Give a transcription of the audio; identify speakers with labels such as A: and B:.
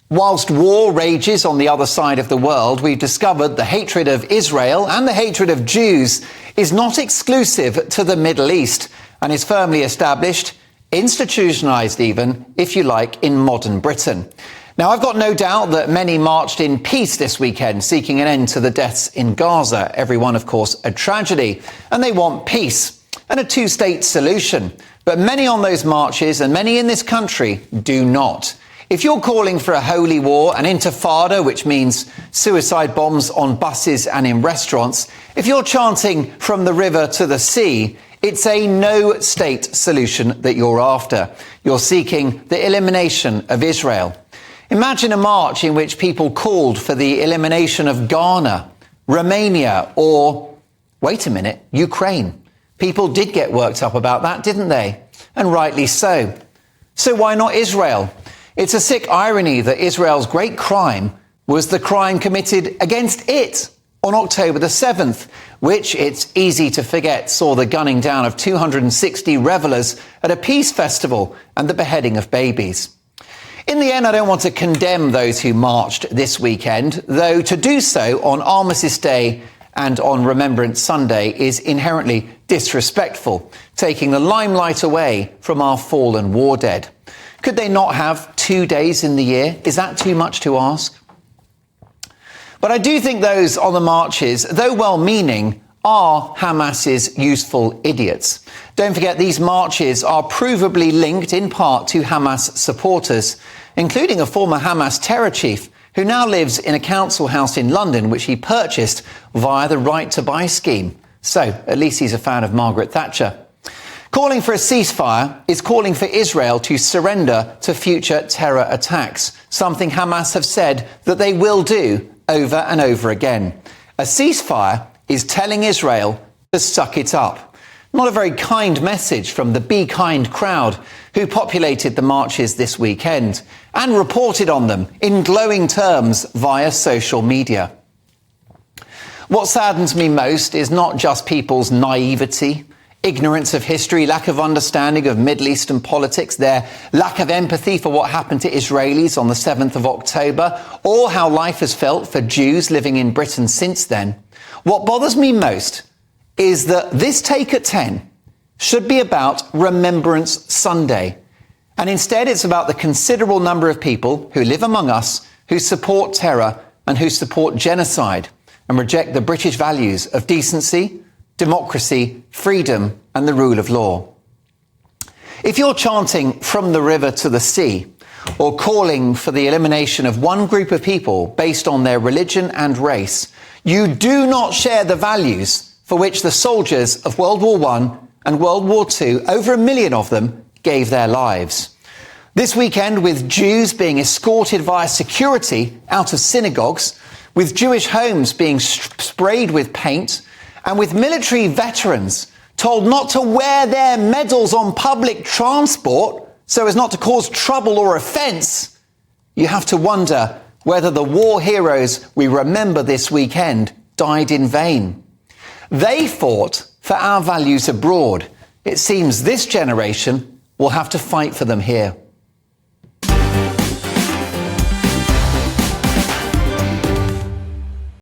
A: Whilst war rages on the other side of the world, we've discovered the hatred of Israel and the hatred of Jews is not exclusive to the Middle East and is firmly established, institutionalised even, if you like, in modern Britain. Now, I've got no doubt that many marched in peace this weekend, seeking an end to the deaths in Gaza. Everyone, of course, a tragedy, and they want peace and a two-state solution. But many on those marches and many in this country do not. If you're calling for a holy war, an intifada, which means suicide bombs on buses and in restaurants, if you're chanting from the river to the sea, it's a no-state solution that you're after. You're seeking the elimination of Israel. Imagine a march in which people called for the elimination of Ghana, Romania, or, wait a minute, Ukraine. People did get worked up about that, didn't they? And rightly so. So why not Israel? It's a sick irony that Israel's great crime was the crime committed against it on October the 7th, which, it's easy to forget, saw the gunning down of 260 revellers at a peace festival and the beheading of babies. In the end, I don't want to condemn those who marched this weekend, though to do so on Armistice Day and on Remembrance Sunday is inherently disrespectful, taking the limelight away from our fallen war dead. Could they not have 2 days in the year? Is that too much to ask? But I do think those on the marches, though well-meaning, are Hamas's useful idiots. Don't forget, these marches are provably linked in part to Hamas supporters, including a former Hamas terror chief who now lives in a council house in London, which he purchased via the Right to Buy scheme. So, at least he's a fan of Margaret Thatcher. Calling for a ceasefire is calling for Israel to surrender to future terror attacks, something Hamas have said that they will do over and over again. A ceasefire is telling Israel to suck it up. Not a very kind message from the Be Kind crowd who populated the marches this weekend and reported on them in glowing terms via social media. What saddens me most is not just people's naivety, ignorance of history, lack of understanding of Middle Eastern politics, their lack of empathy for what happened to Israelis on the 7th of October, or how life has felt for Jews living in Britain since then. What bothers me most is that this Take at 10 should be about Remembrance Sunday. And instead, it's about the considerable number of people who live among us who support terror and who support genocide and reject the British values of decency, democracy, freedom, and the rule of law. If you're chanting from the river to the sea, or calling for the elimination of one group of people based on their religion and race, you do not share the values for which the soldiers of World War I and World War II, over 1 million of them, gave their lives. This weekend, with Jews being escorted via security out of synagogues, with Jewish homes being sprayed with paint, and with military veterans told not to wear their medals on public transport so as not to cause trouble or offence, you have to wonder whether the war heroes we remember this weekend died in vain. They fought for our values abroad. It seems this generation will have to fight for them here.